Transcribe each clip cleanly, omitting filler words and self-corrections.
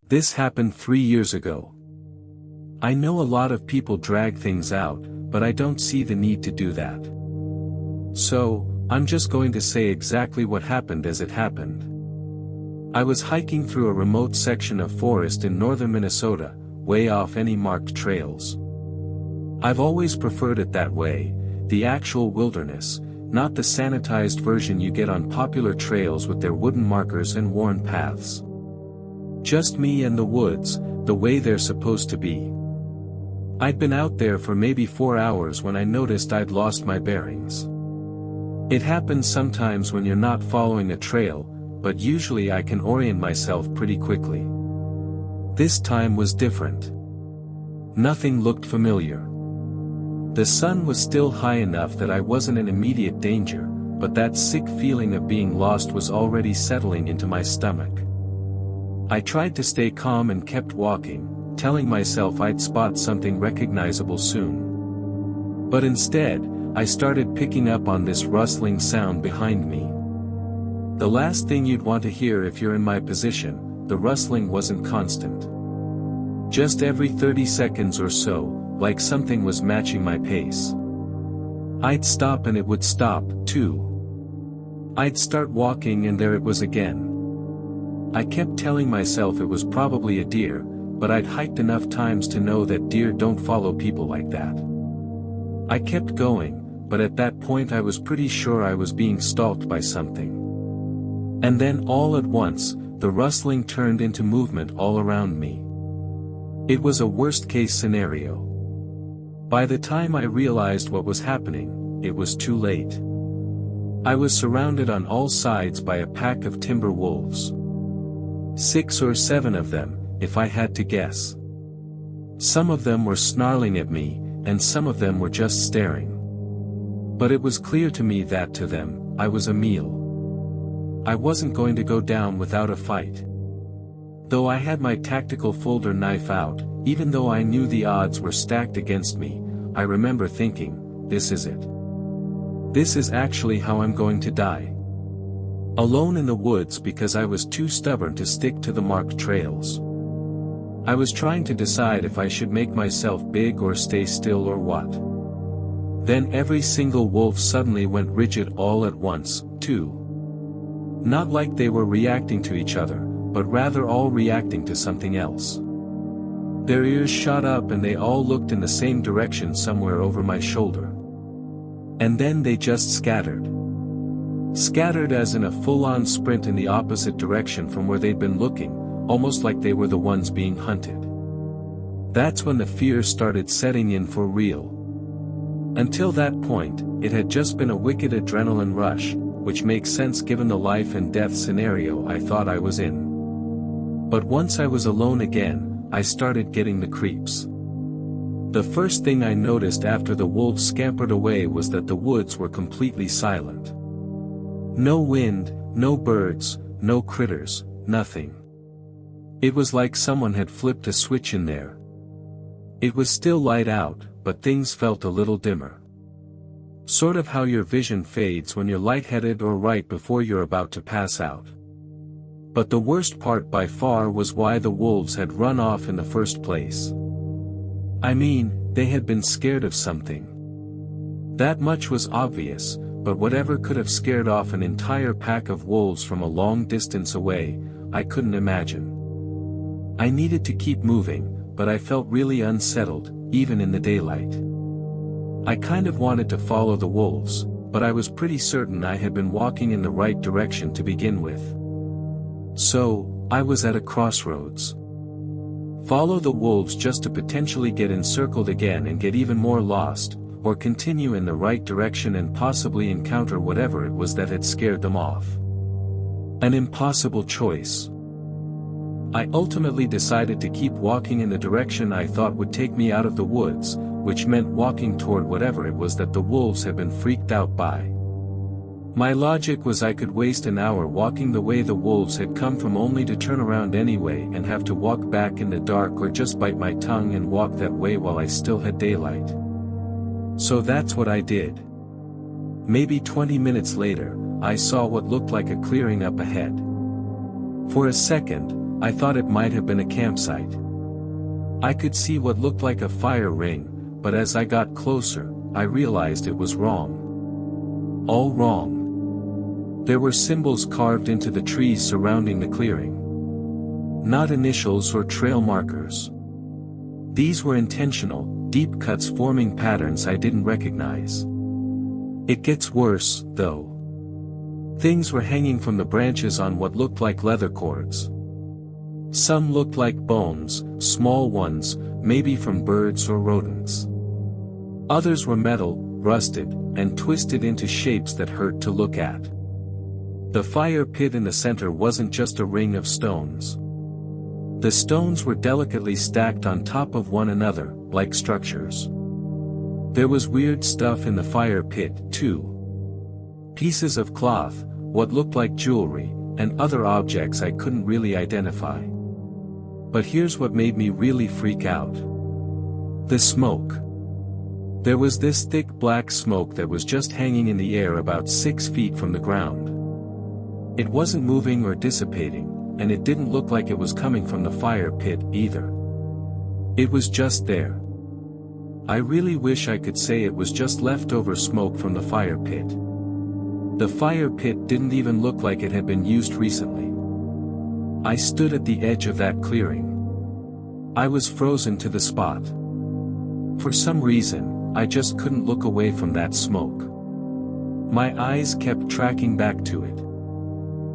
This happened 3 years ago. I know a lot of people drag things out, but I don't see the need to do that. So, I'm just going to say exactly what happened as it happened. I was hiking through a remote section of forest in northern Minnesota, way off any marked trails. I've always preferred it that way, the actual wilderness, not the sanitized version you get on popular trails with their wooden markers and worn paths. Just me and the woods, the way they're supposed to be. I'd been out there for maybe 4 hours when I noticed I'd lost my bearings. It happens sometimes when you're not following a trail, but usually I can orient myself pretty quickly. This time was different. Nothing looked familiar. The sun was still high enough that I wasn't in immediate danger, but that sick feeling of being lost was already settling into my stomach. I tried to stay calm and kept walking, telling myself I'd spot something recognizable soon. But instead, I started picking up on this rustling sound behind me. The last thing you'd want to hear if you're in my position, the rustling wasn't constant. Just every 30 seconds or so, like something was matching my pace. I'd stop and it would stop, too. I'd start walking and there it was again. I kept telling myself it was probably a deer, but I'd hiked enough times to know that deer don't follow people like that. I kept going, but at that point I was pretty sure I was being stalked by something. And then all at once, the rustling turned into movement all around me. It was a worst-case scenario. By the time I realized what was happening, it was too late. I was surrounded on all sides by a pack of timber wolves. 6 or 7 of them, if I had to guess. Some of them were snarling at me, and some of them were just staring. But it was clear to me that to them, I was a meal. I wasn't going to go down without a fight. Though I had my tactical folder knife out, even though I knew the odds were stacked against me, I remember thinking, this is it. This is actually how I'm going to die. Alone in the woods because I was too stubborn to stick to the marked trails. I was trying to decide if I should make myself big or stay still or what. Then every single wolf suddenly went rigid all at once, too. Not like they were reacting to each other, but rather all reacting to something else. Their ears shot up and they all looked in the same direction somewhere over my shoulder. And then they just scattered. Scattered as in a full-on sprint in the opposite direction from where they'd been looking, almost like they were the ones being hunted. That's when the fear started setting in for real. Until that point, it had just been a wicked adrenaline rush, which makes sense given the life and death scenario I thought I was in. But once I was alone again, I started getting the creeps. The first thing I noticed after the wolves scampered away was that the woods were completely silent. No wind, no birds, no critters, nothing. It was like someone had flipped a switch in there. It was still light out, but things felt a little dimmer. Sort of how your vision fades when you're lightheaded or right before you're about to pass out. But the worst part by far was why the wolves had run off in the first place. I mean, they had been scared of something. That much was obvious, but whatever could have scared off an entire pack of wolves from a long distance away, I couldn't imagine. I needed to keep moving, but I felt really unsettled, even in the daylight. I kind of wanted to follow the wolves, but I was pretty certain I had been walking in the right direction to begin with. So, I was at a crossroads. Follow the wolves just to potentially get encircled again and get even more lost, or continue in the right direction and possibly encounter whatever it was that had scared them off. An impossible choice. I ultimately decided to keep walking in the direction I thought would take me out of the woods, which meant walking toward whatever it was that the wolves had been freaked out by. My logic was I could waste an hour walking the way the wolves had come from only to turn around anyway and have to walk back in the dark or just bite my tongue and walk that way while I still had daylight. So that's what I did. Maybe 20 minutes later, I saw what looked like a clearing up ahead. For a second, I thought it might have been a campsite. I could see what looked like a fire ring, but as I got closer, I realized it was wrong. All wrong. There were symbols carved into the trees surrounding the clearing. Not initials or trail markers. These were intentional, deep cuts forming patterns I didn't recognize. It gets worse, though. Things were hanging from the branches on what looked like leather cords. Some looked like bones, small ones, maybe from birds or rodents. Others were metal, rusted, and twisted into shapes that hurt to look at. The fire pit in the center wasn't just a ring of stones. The stones were delicately stacked on top of one another, like structures. There was weird stuff in the fire pit, too. Pieces of cloth, what looked like jewelry, and other objects I couldn't really identify. But here's what made me really freak out. The smoke. There was this thick black smoke that was just hanging in the air about 6 feet from the ground. It wasn't moving or dissipating, and it didn't look like it was coming from the fire pit either. It was just there. I really wish I could say it was just leftover smoke from the fire pit. The fire pit didn't even look like it had been used recently. I stood at the edge of that clearing. I was frozen to the spot. For some reason, I just couldn't look away from that smoke. My eyes kept tracking back to it.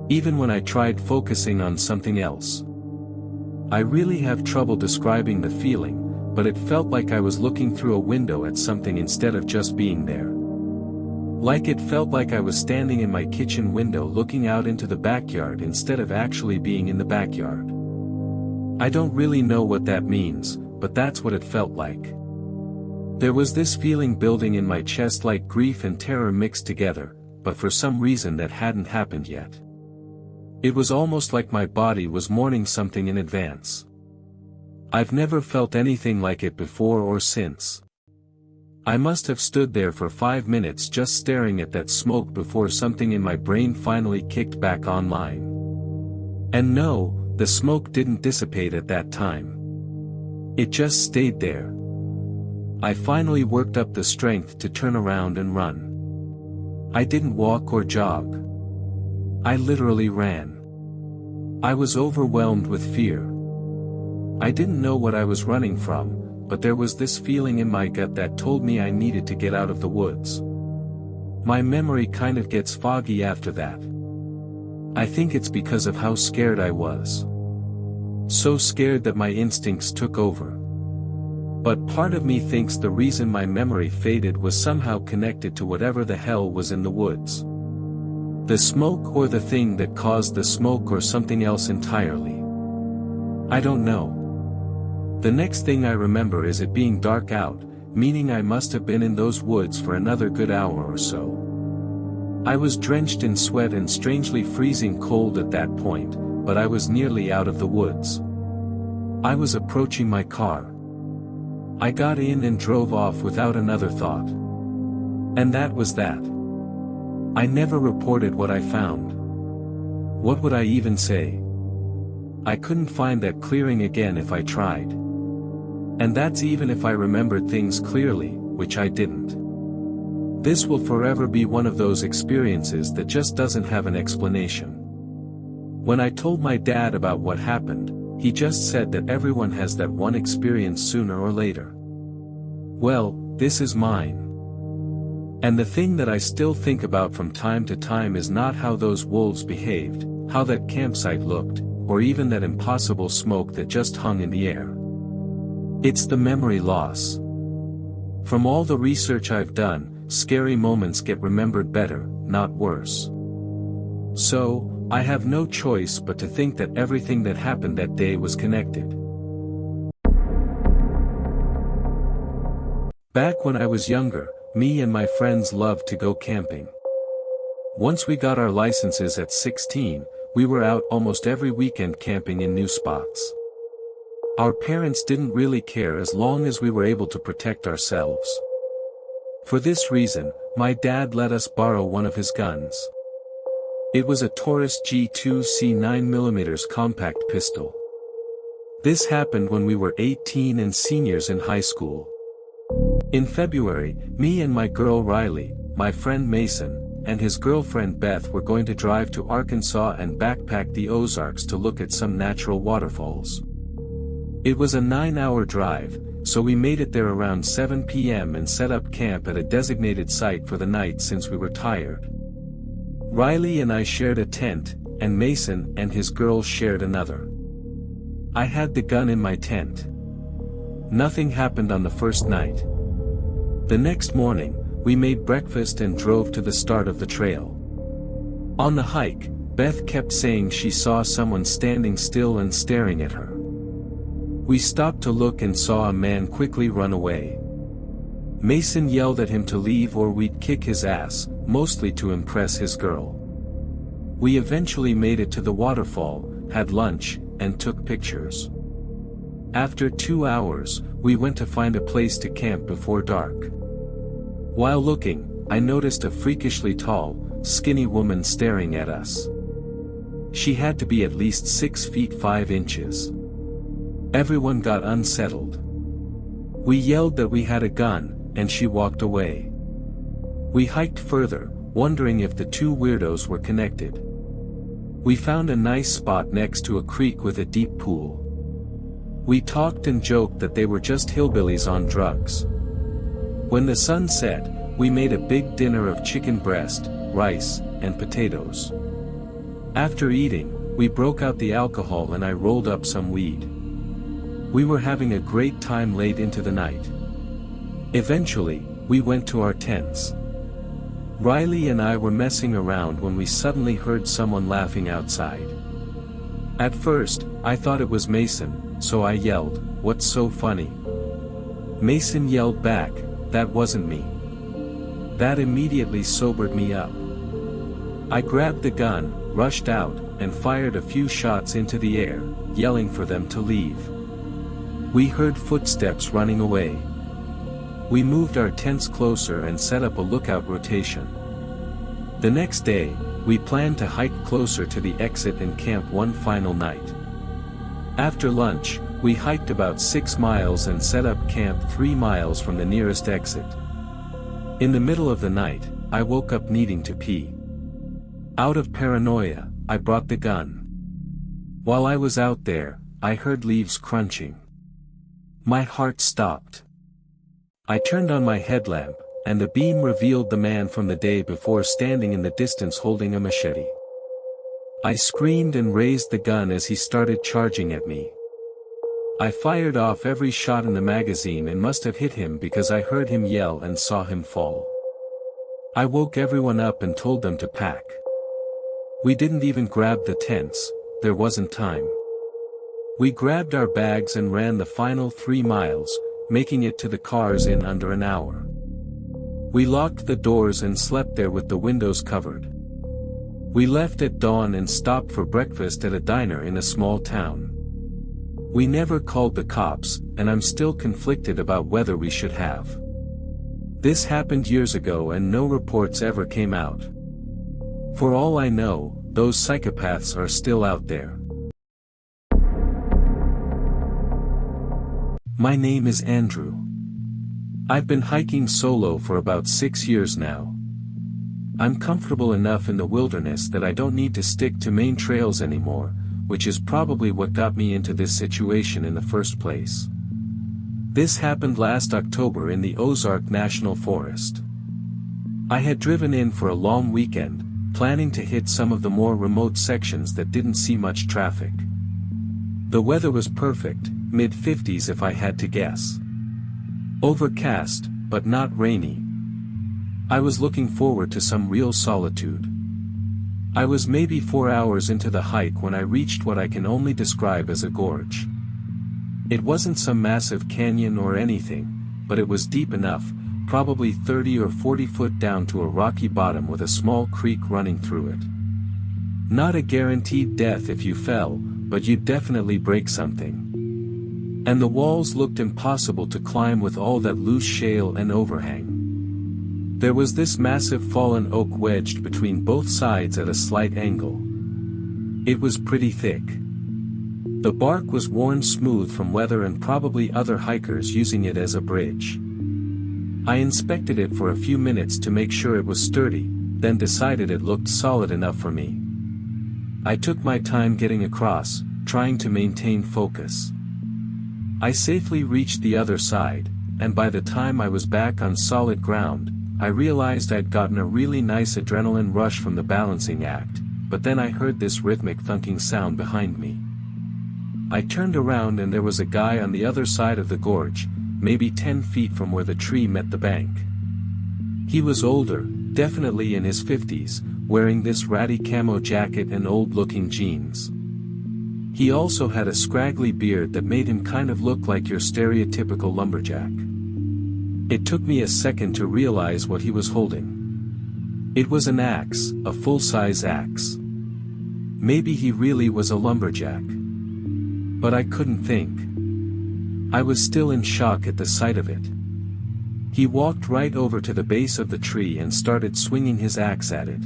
Even when I tried focusing on something else. I really have trouble describing the feeling, but it felt like I was looking through a window at something instead of just being there. Like it felt like I was standing in my kitchen window looking out into the backyard instead of actually being in the backyard. I don't really know what that means, but that's what it felt like. There was this feeling building in my chest like grief and terror mixed together, but for some reason that hadn't happened yet. It was almost like my body was mourning something in advance. I've never felt anything like it before or since. I must have stood there for 5 minutes just staring at that smoke before something in my brain finally kicked back online. And no, the smoke didn't dissipate at that time. It just stayed there. I finally worked up the strength to turn around and run. I didn't walk or jog. I literally ran. I was overwhelmed with fear. I didn't know what I was running from, but there was this feeling in my gut that told me I needed to get out of the woods. My memory kind of gets foggy after that. I think it's because of how scared I was. So scared that my instincts took over. But part of me thinks the reason my memory faded was somehow connected to whatever the hell was in the woods. The smoke or the thing that caused the smoke or something else entirely. I don't know. The next thing I remember is it being dark out, meaning I must have been in those woods for another good hour or so. I was drenched in sweat and strangely freezing cold at that point, but I was nearly out of the woods. I was approaching my car. I got in and drove off without another thought. And that was that. I never reported what I found. What would I even say? I couldn't find that clearing again if I tried. And that's even if I remembered things clearly, which I didn't. This will forever be one of those experiences that just doesn't have an explanation. When I told my dad about what happened, he just said that everyone has that one experience sooner or later. Well, this is mine. And the thing that I still think about from time to time is not how those wolves behaved, how that campsite looked, or even that impossible smoke that just hung in the air. It's the memory loss. From all the research I've done, scary moments get remembered better, not worse. So, I have no choice but to think that everything that happened that day was connected. Back when I was younger, me and my friends loved to go camping. Once we got our licenses at 16, we were out almost every weekend camping in new spots. Our parents didn't really care as long as we were able to protect ourselves. For this reason, my dad let us borrow one of his guns. It was a Taurus G2C 9mm compact pistol. This happened when we were 18 and seniors in high school. In February, me and my girl Riley, my friend Mason, and his girlfriend Beth were going to drive to Arkansas and backpack the Ozarks to look at some natural waterfalls. It was a 9-hour drive, so we made it there around 7 p.m. and set up camp at a designated site for the night since we were tired. Riley and I shared a tent, and Mason and his girl shared another. I had the gun in my tent. Nothing happened on the first night. The next morning, we made breakfast and drove to the start of the trail. On the hike, Beth kept saying she saw someone standing still and staring at her. We stopped to look and saw a man quickly run away. Mason yelled at him to leave or we'd kick his ass, mostly to impress his girl. We eventually made it to the waterfall, had lunch, and took pictures. After 2 hours, we went to find a place to camp before dark. While looking, I noticed a freakishly tall, skinny woman staring at us. She had to be at least 6 feet 5 inches. Everyone got unsettled. We yelled that we had a gun, and she walked away. We hiked further, wondering if the two weirdos were connected. We found a nice spot next to a creek with a deep pool. We talked and joked that they were just hillbillies on drugs. When the sun set, we made a big dinner of chicken breast, rice, and potatoes. After eating, we broke out the alcohol and I rolled up some weed. We were having a great time late into the night. Eventually, we went to our tents. Riley and I were messing around when we suddenly heard someone laughing outside. At first, I thought it was Mason, so I yelled, "What's so funny?" Mason yelled back, "That wasn't me." That immediately sobered me up. I grabbed the gun, rushed out, and fired a few shots into the air, yelling for them to leave. We heard footsteps running away. We moved our tents closer and set up a lookout rotation. The next day, we planned to hike closer to the exit and camp one final night. After lunch, we hiked about 6 miles and set up camp 3 miles from the nearest exit. In the middle of the night, I woke up needing to pee. Out of paranoia, I brought the gun. While I was out there, I heard leaves crunching. My heart stopped. I turned on my headlamp, and the beam revealed the man from the day before standing in the distance holding a machete. I screamed and raised the gun as he started charging at me. I fired off every shot in the magazine and must have hit him because I heard him yell and saw him fall. I woke everyone up and told them to pack. We didn't even grab the tents, there wasn't time. We grabbed our bags and ran the final 3 miles, making it to the cars in under an hour. We locked the doors and slept there with the windows covered. We left at dawn and stopped for breakfast at a diner in a small town. We never called the cops, and I'm still conflicted about whether we should have. This happened years ago and no reports ever came out. For all I know, those psychopaths are still out there. My name is Andrew. I've been hiking solo for about 6 years now. I'm comfortable enough in the wilderness that I don't need to stick to main trails anymore, which is probably what got me into this situation in the first place. This happened last October in the Ozark National Forest. I had driven in for a long weekend, planning to hit some of the more remote sections that didn't see much traffic. The weather was perfect, mid-50s if I had to guess. Overcast, but not rainy. I was looking forward to some real solitude. I was maybe 4 hours into the hike when I reached what I can only describe as a gorge. It wasn't some massive canyon or anything, but it was deep enough, probably 30 or 40 foot down to a rocky bottom with a small creek running through it. Not a guaranteed death if you fell, but you'd definitely break something. And the walls looked impossible to climb with all that loose shale and overhang. There was this massive fallen oak wedged between both sides at a slight angle. It was pretty thick. The bark was worn smooth from weather and probably other hikers using it as a bridge. I inspected it for a few minutes to make sure it was sturdy, then decided it looked solid enough for me. I took my time getting across, trying to maintain focus. I safely reached the other side, and by the time I was back on solid ground, I realized I'd gotten a really nice adrenaline rush from the balancing act, but then I heard this rhythmic thunking sound behind me. I turned around and there was a guy on the other side of the gorge, maybe 10 feet from where the tree met the bank. He was older, definitely in his 50s, wearing this ratty camo jacket and old-looking jeans. He also had a scraggly beard that made him kind of look like your stereotypical lumberjack. It took me a second to realize what he was holding. It was an axe, a full-size axe. Maybe he really was a lumberjack. But I couldn't think. I was still in shock at the sight of it. He walked right over to the base of the tree and started swinging his axe at it.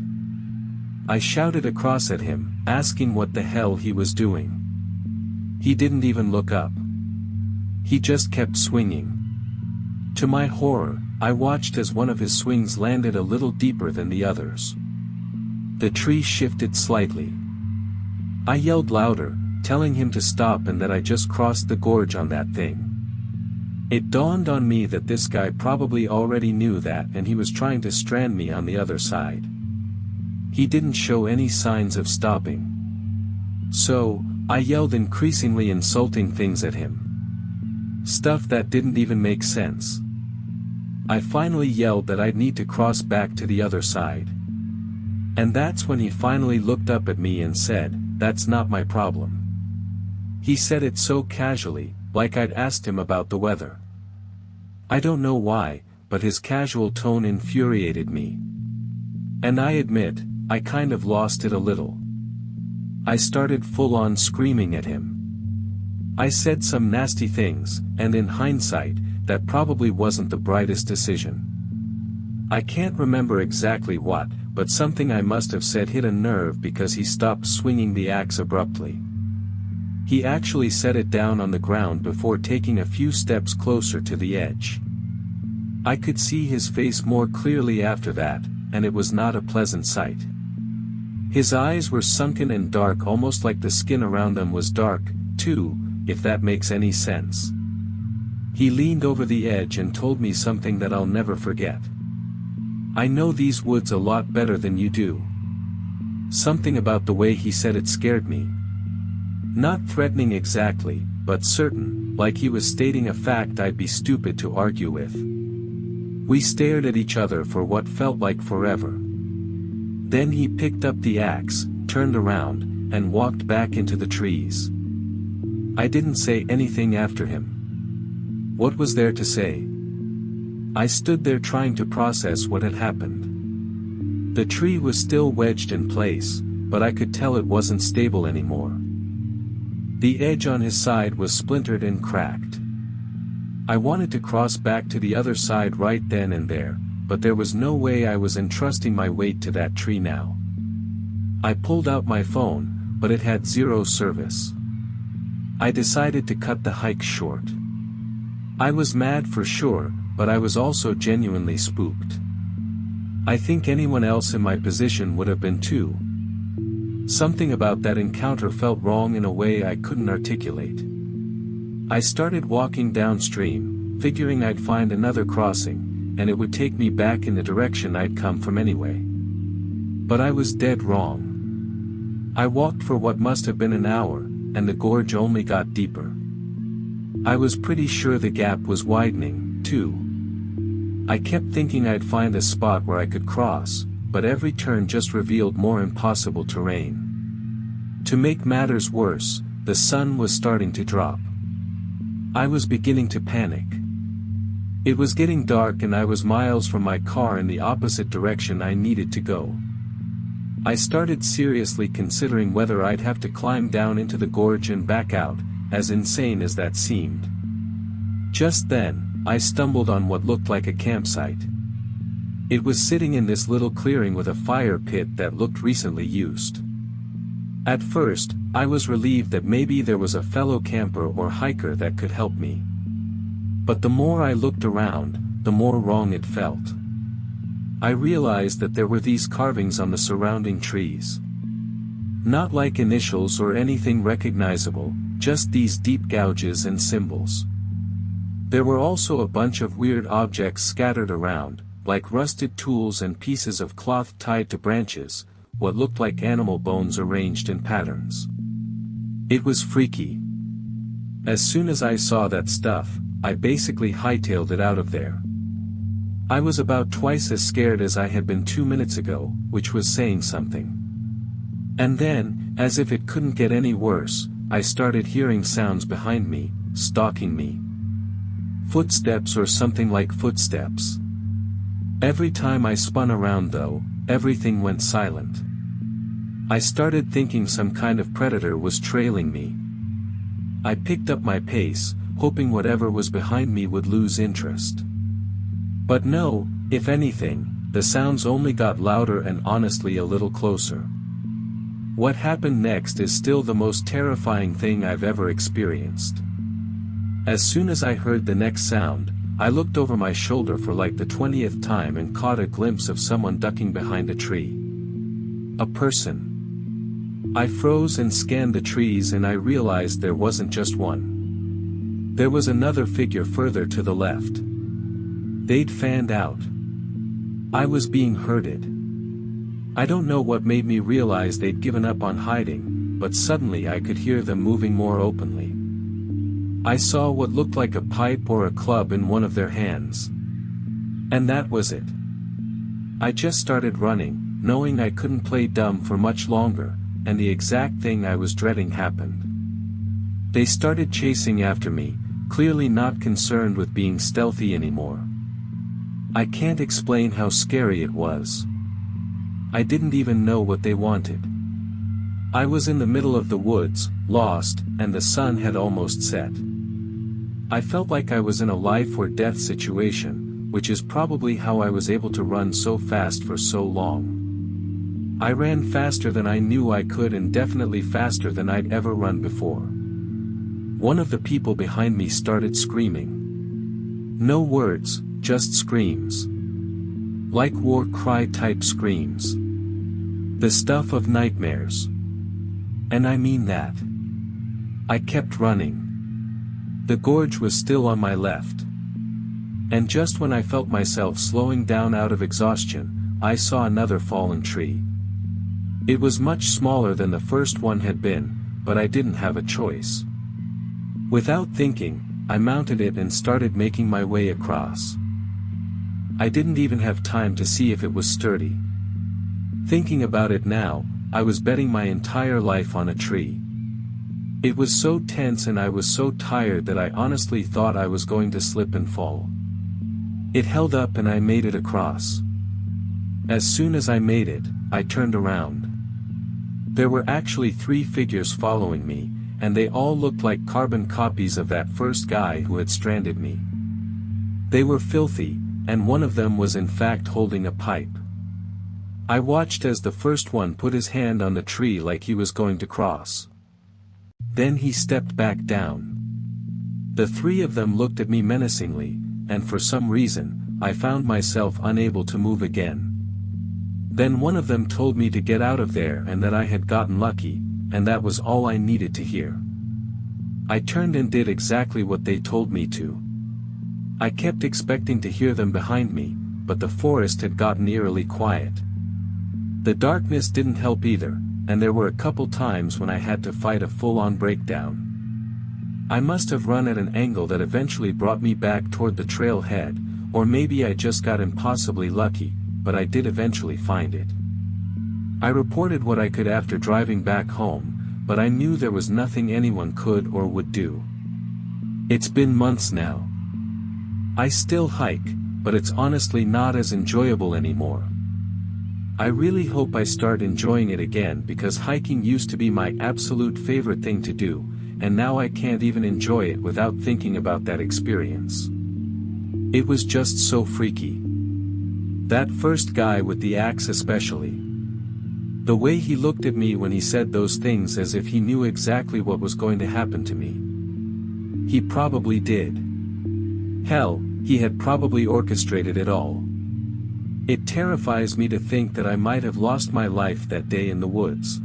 I shouted across at him, asking what the hell he was doing. He didn't even look up. He just kept swinging. To my horror, I watched as one of his swings landed a little deeper than the others. The tree shifted slightly. I yelled louder, telling him to stop and that I just crossed the gorge on that thing. It dawned on me that this guy probably already knew that and he was trying to strand me on the other side. He didn't show any signs of stopping. So, I yelled increasingly insulting things at him. Stuff that didn't even make sense. I finally yelled that I'd need to cross back to the other side. And that's when he finally looked up at me and said, "That's not my problem." He said it so casually, like I'd asked him about the weather. I don't know why, but his casual tone infuriated me. And I admit, I kind of lost it a little. I started full-on screaming at him. I said some nasty things, and in hindsight, that probably wasn't the brightest decision. I can't remember exactly what, but something I must have said hit a nerve because he stopped swinging the axe abruptly. He actually set it down on the ground before taking a few steps closer to the edge. I could see his face more clearly after that, and it was not a pleasant sight. His eyes were sunken and dark, almost like the skin around them was dark, too, if that makes any sense. He leaned over the edge and told me something that I'll never forget. "I know these woods a lot better than you do." Something about the way he said it scared me. Not threatening exactly, but certain, like he was stating a fact I'd be stupid to argue with. We stared at each other for what felt like forever. Then he picked up the axe, turned around, and walked back into the trees. I didn't say anything after him. What was there to say? I stood there trying to process what had happened. The tree was still wedged in place, but I could tell it wasn't stable anymore. The edge on his side was splintered and cracked. I wanted to cross back to the other side right then and there, but there was no way I was entrusting my weight to that tree now. I pulled out my phone, but it had zero service. I decided to cut the hike short. I was mad for sure, but I was also genuinely spooked. I think anyone else in my position would have been too. Something about that encounter felt wrong in a way I couldn't articulate. I started walking downstream, figuring I'd find another crossing, and it would take me back in the direction I'd come from anyway. But I was dead wrong. I walked for what must have been an hour, and the gorge only got deeper. I was pretty sure the gap was widening, too. I kept thinking I'd find a spot where I could cross, but every turn just revealed more impossible terrain. To make matters worse, the sun was starting to drop. I was beginning to panic. It was getting dark and I was miles from my car in the opposite direction I needed to go. I started seriously considering whether I'd have to climb down into the gorge and back out, as insane as that seemed. Just then, I stumbled on what looked like a campsite. It was sitting in this little clearing with a fire pit that looked recently used. At first, I was relieved that maybe there was a fellow camper or hiker that could help me. But the more I looked around, the more wrong it felt. I realized that there were these carvings on the surrounding trees. Not like initials or anything recognizable, just these deep gouges and symbols. There were also a bunch of weird objects scattered around, like rusted tools and pieces of cloth tied to branches, what looked like animal bones arranged in patterns. It was freaky. As soon as I saw that stuff, I basically hightailed it out of there. I was about twice as scared as I had been 2 minutes ago, which was saying something. And then, as if it couldn't get any worse, I started hearing sounds behind me, stalking me. Footsteps or something like footsteps. Every time I spun around though, everything went silent. I started thinking some kind of predator was trailing me. I picked up my pace, hoping whatever was behind me would lose interest. But no, if anything, the sounds only got louder and honestly a little closer. What happened next is still the most terrifying thing I've ever experienced. As soon as I heard the next sound, I looked over my shoulder for like the 20th time and caught a glimpse of someone ducking behind a tree. A person. I froze and scanned the trees and I realized there wasn't just one. There was another figure further to the left. They'd fanned out. I was being herded. I don't know what made me realize they'd given up on hiding, but suddenly I could hear them moving more openly. I saw what looked like a pipe or a club in one of their hands. And that was it. I just started running, knowing I couldn't play dumb for much longer, and the exact thing I was dreading happened. They started chasing after me, clearly not concerned with being stealthy anymore. I can't explain how scary it was. I didn't even know what they wanted. I was in the middle of the woods, lost, and the sun had almost set. I felt like I was in a life or death situation, which is probably how I was able to run so fast for so long. I ran faster than I knew I could and definitely faster than I'd ever run before. One of the people behind me started screaming. No words, just screams. Like war cry type screams. The stuff of nightmares. And I mean that. I kept running. The gorge was still on my left. And just when I felt myself slowing down out of exhaustion, I saw another fallen tree. It was much smaller than the first one had been, but I didn't have a choice. Without thinking, I mounted it and started making my way across. I didn't even have time to see if it was sturdy. Thinking about it now, I was betting my entire life on a tree. It was so tense and I was so tired that I honestly thought I was going to slip and fall. It held up and I made it across. As soon as I made it, I turned around. There were actually 3 figures following me, and they all looked like carbon copies of that first guy who had stranded me. They were filthy, and one of them was in fact holding a pipe. I watched as the first one put his hand on the tree like he was going to cross. Then he stepped back down. The 3 of them looked at me menacingly, and for some reason, I found myself unable to move again. Then one of them told me to get out of there and that I had gotten lucky, and that was all I needed to hear. I turned and did exactly what they told me to. I kept expecting to hear them behind me, but the forest had gotten eerily quiet. The darkness didn't help either, and there were a couple times when I had to fight a full-on breakdown. I must have run at an angle that eventually brought me back toward the trailhead, or maybe I just got impossibly lucky, but I did eventually find it. I reported what I could after driving back home, but I knew there was nothing anyone could or would do. It's been months now. I still hike, but it's honestly not as enjoyable anymore. I really hope I start enjoying it again because hiking used to be my absolute favorite thing to do, and now I can't even enjoy it without thinking about that experience. It was just so freaky. That first guy with the axe especially. The way he looked at me when he said those things, as if he knew exactly what was going to happen to me. He probably did. Hell, he had probably orchestrated it all. It terrifies me to think that I might have lost my life that day in the woods.